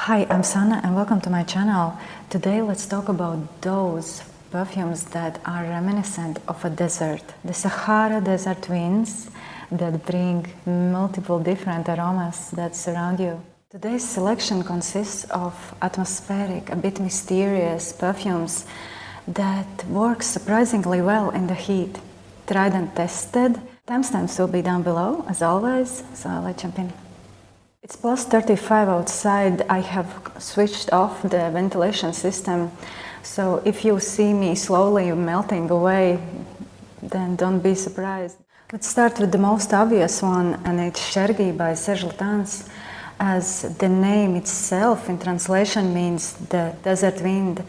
Hi, I'm Sanne and welcome to my channel. Today let's talk about those perfumes that are reminiscent of a desert. The Sahara desert winds that bring multiple different aromas that surround you. Today's selection consists of atmospheric, a bit mysterious perfumes that work surprisingly well in the heat. Tried and tested. Timestamps will be down below as always, so let's jump in. It's plus 35 outside. I have switched off the ventilation system, so if you see me slowly melting away, then don't be surprised. Let's start with the most obvious one, and it's CHERGUI by SERGE LUTENS. As the name itself in translation means the desert wind,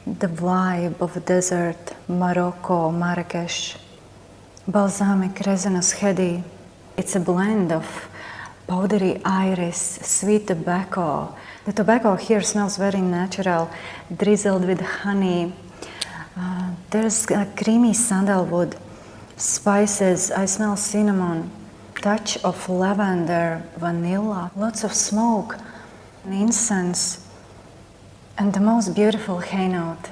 the vibe of desert, Morocco, Marrakesh. Balsamic, resinous, heady. It's a blend of powdery iris, sweet tobacco. The tobacco here smells very natural, drizzled with honey. There's a creamy sandalwood, spices, I smell cinnamon, touch of lavender, vanilla, lots of smoke, and incense, and the most beautiful hay note.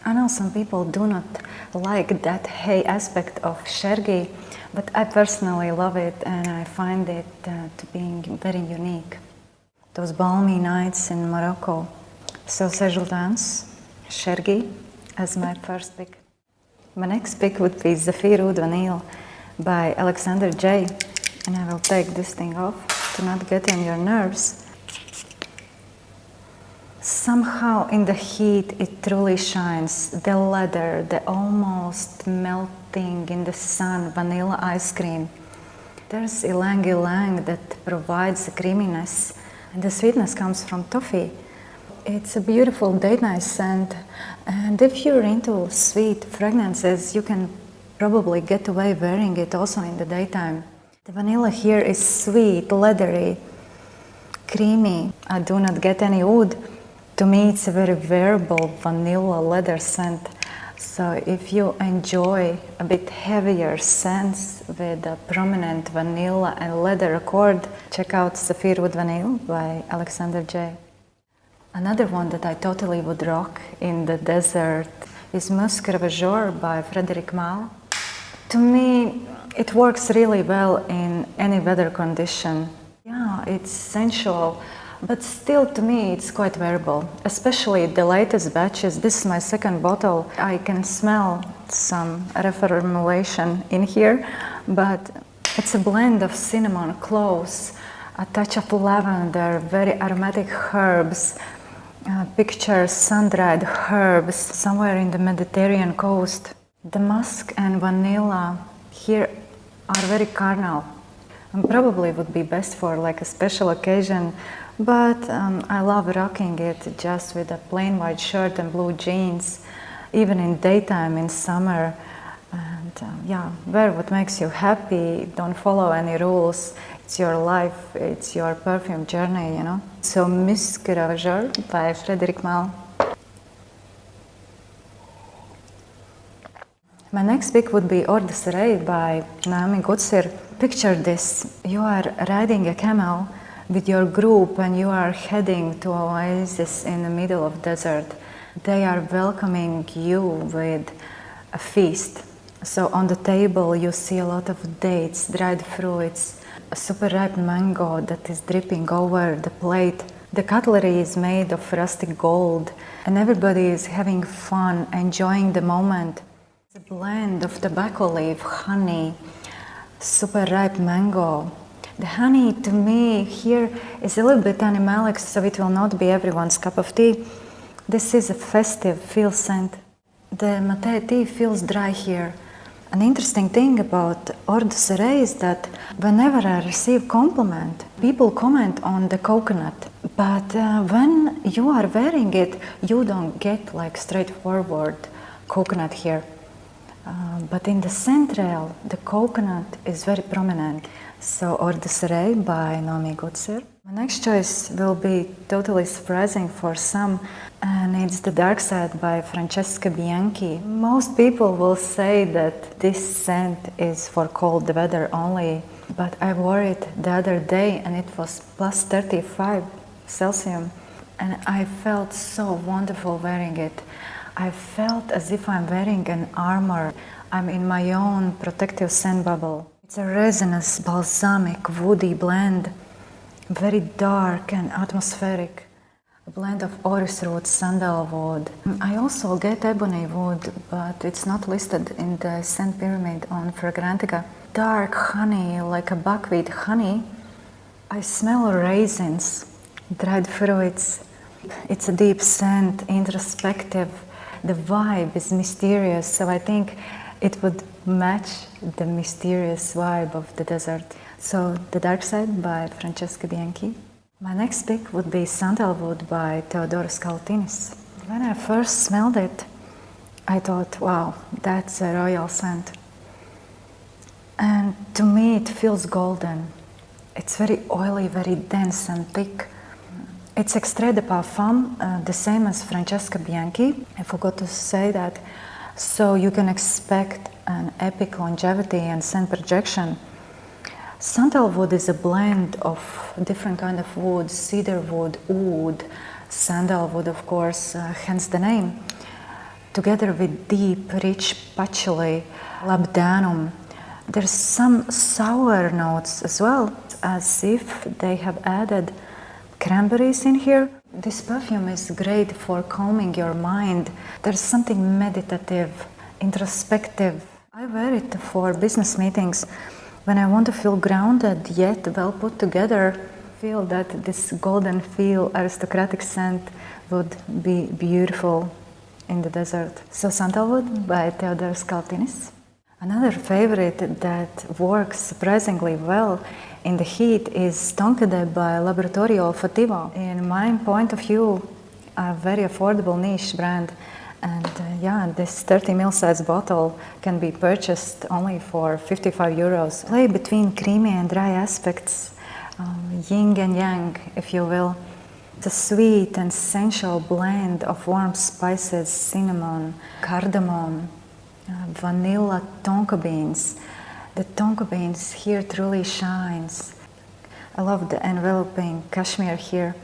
I know some people do not like that hay aspect of CHERGUI, but I personally love it and I find it to be very unique. Those balmy nights in Morocco. So SERGE LUTENS, CHERGUI as my first pick. My next pick would be ZAFEER Oud Vanille by Alexandre J. And I will take this thing off to not get on your nerves. Somehow in the heat it truly shines. The leather, the almost melting in the sun vanilla ice cream. There's ylang ylang that provides the creaminess, and the sweetness comes from toffee. It's a beautiful date night scent, and if you're into sweet fragrances, you can probably get away wearing it also in the daytime. The vanilla here is sweet, leathery, creamy. I do not get any wood. To me, it's a very wearable vanilla leather scent. So if you enjoy a bit heavier scents with a prominent vanilla and leather accord, check out ZAFEER Oud Vanille by Alexandre J. Another one that I totally would rock in the desert is MUSC RAVAGEUR by FREDERIC MALLE. To me, it works really well in any weather condition. Yeah, it's sensual. But still, to me, it's quite wearable, especially the latest batches. This is my second bottle. I can smell some reformulation in here, but it's a blend of cinnamon, cloves, a touch of lavender, very aromatic herbs, picture sun-dried herbs somewhere in the Mediterranean coast. The musk and vanilla here are very carnal and probably would be best for like a special occasion. But I love rocking it just with a plain white shirt and blue jeans, even in daytime, in summer. And yeah, wear what makes you happy, don't follow any rules. It's your life, it's your perfume journey, you know. So MUSC RAVAGEUR by FREDERIC MALLE. My next pick would be Eau de SERAIL by NAOMI GOODSIR. Picture this, you are riding a camel with your group and you are heading to an oasis in the middle of desert. They are welcoming you with a feast. So on the table you see a lot of dates, dried fruits, a super ripe mango that is dripping over the plate. The cutlery is made of rustic gold and everybody is having fun, enjoying the moment. It's a blend of tobacco leaf, honey, super ripe mango. The honey, to me, here is a little bit animalic, so it will not be everyone's cup of tea. This is a festive feel scent. The mate tea feels dry here. An interesting thing about Eau de SERAIL is that whenever I receive compliment, people comment on the coconut. But when you are wearing it, you don't get like straightforward coconut here. But in the scent trail, the coconut is very prominent. So Eau de SERAIL by NAOMI GOODSIR. My next choice will be totally surprising for some, and it's The Dark Side by FRANCESCA BIANCHI. Most people will say that this scent is for cold weather only, but I wore it the other day and it was plus 35 Celsius. and I felt so wonderful wearing it. I felt as if I'm wearing an armor. I'm in my own protective scent bubble. It's a resinous, balsamic, woody blend, very dark and atmospheric. A blend of orris root, sandalwood. I also get ebony wood, but it's not listed in the scent pyramid on Fragrantica. Dark honey, like a buckwheat honey. I smell raisins, dried fruits. It's a deep scent, introspective. The vibe is mysterious, so I think it would match the mysterious vibe of the desert. So, The Dark Side by Francesca Bianchi. My next pick would be Sandalwood by THEODOROS KALOTINIS. When I first smelled it, I thought, wow, that's a royal scent. And to me it feels golden. It's very oily, very dense and thick. It's extrait de parfum, the same as Francesca Bianchi. I forgot to say that. So you can expect an epic longevity and scent projection. Sandalwood is a blend of different kind of woods, cedar wood, oud, sandalwood of course, hence the name, together with deep, rich patchouli, labdanum. There's some sour notes as well, as if they have added cranberries in here. This perfume is great for calming your mind. There's something meditative, introspective. I wear it for business meetings. When I want to feel grounded yet well put together, feel that this golden feel aristocratic scent would be beautiful in the desert. So Sandalwood by THEODOROS KALOTINIS. Another favorite that works surprisingly well in the heat is TONKADE by LABORATORIO OLFATTIVO. In my point of view, a very affordable niche brand. And yeah, this 30 ml size bottle can be purchased only for 55 euros. Play between creamy and dry aspects, yin and yang, if you will. The sweet and sensual blend of warm spices, cinnamon, cardamom, vanilla tonka beans. The tonka beans here truly shines. I love the enveloping cashmere here.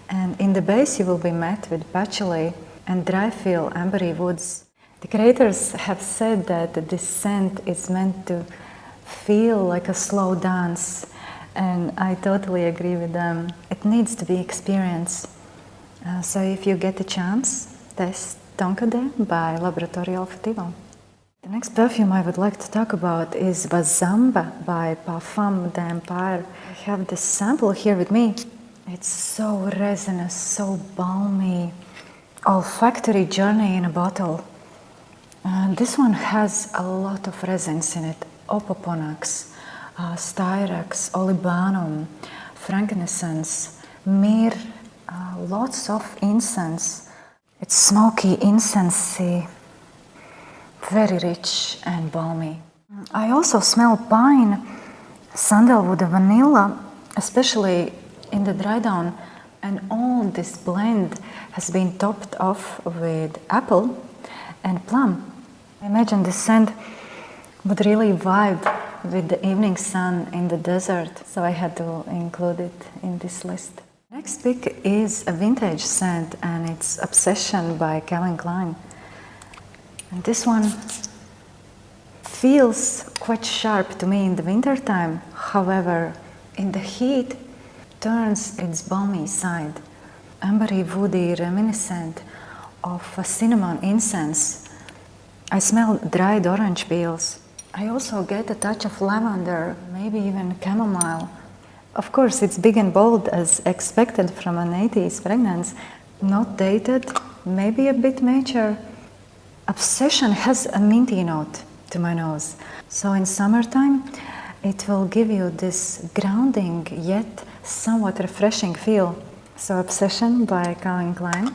And in the base you will be met with patchouli and dry feel ambery woods. The creators have said that this scent is meant to feel like a slow dance, and I totally agree with them. It needs to be experienced. So if you get the chance, test TONKADE by LABORATORIO OLFATTIVO. The next perfume I would like to talk about is WAZAMBA by Parfum d'Empire. I have this sample here with me. It's so resinous, so balmy. Olfactory journey in a bottle. This one has a lot of resins in it. Opoponax, styrax, olibanum, frankincense, myrrh, lots of incense. It's smoky, incensey, very rich and balmy. I also smell pine, sandalwood, and vanilla, especially in the dry down. And all this blend has been topped off with apple and plum. I imagine this scent would really vibe with the evening sun in the desert, so I had to include it in this list. Next pick is a vintage scent, and it's Obsession by Calvin Klein. And this one feels quite sharp to me in the winter time. However, in the heat, turns its balmy side. Ambery, woody, reminiscent of a cinnamon incense. I smell dried orange peels. I also get a touch of lavender, maybe even chamomile. Of course, it's big and bold as expected from an 80s fragrance. Not dated, maybe a bit mature. Obsession has a minty note to my nose. So in summertime, it will give you this grounding yet somewhat refreshing feel. So Obsession by Calvin Klein.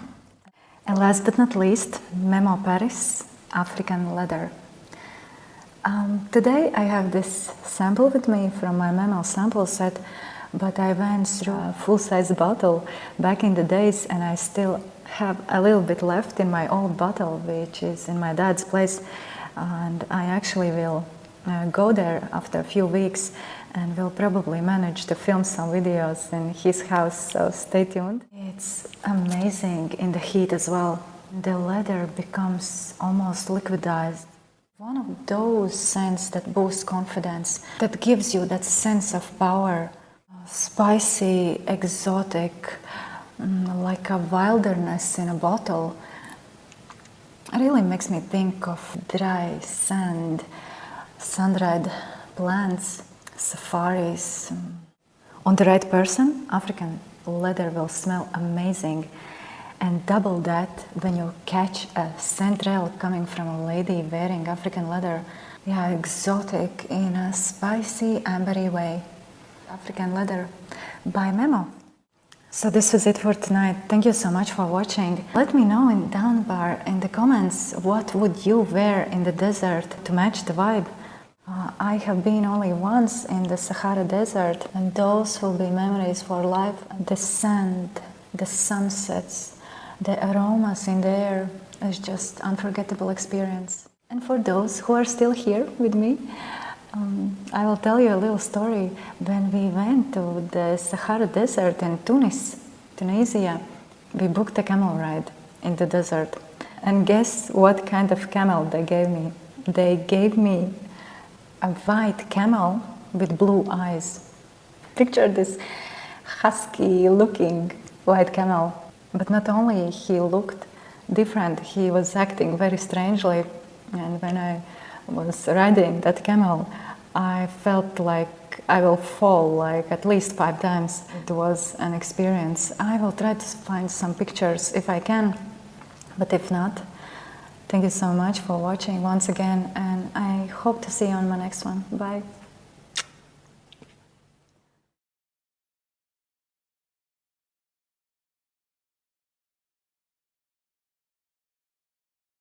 And last but not least, Memo Paris, African Leather. Today I have this sample with me from my Memo sample set, but I went through a full-size bottle back in the days, and I still have a little bit left in my old bottle, which is in my dad's place, and I actually will go there after a few weeks, and we'll probably manage to film some videos in his house, so stay tuned. It's amazing in the heat as well. The leather becomes almost liquidized. One of those scents that boosts confidence, that gives you that sense of power. Spicy, exotic, like a wilderness in a bottle. It really makes me think of dry sand, sun-dried plants, safaris. On the right person, African leather will smell amazing. And double that when you catch a scent trail coming from a lady wearing African leather. Yeah, exotic in a spicy, ambery way. African leather by Memo. So this was it for tonight. Thank you so much for watching. Let me know in down bar in the comments what would you wear in the desert to match the vibe. I have been only once in the Sahara Desert, and those will be memories for life. The sand, the sunsets, the aromas in the air is just unforgettable experience. And for those who are still here with me, I will tell you a little story. When we went to the Sahara Desert in Tunisia, we booked a camel ride in the desert. And guess what kind of camel they gave me? They gave me a white camel with blue eyes. Picture this husky looking white camel. But not only he looked different, he was acting very strangely. And when I was riding that camel, I felt like I will fall like at least 5 times. It was an experience. I will try to find some pictures if I can, but if not, thank you so much for watching once again, and I hope to see you on my next one. Bye.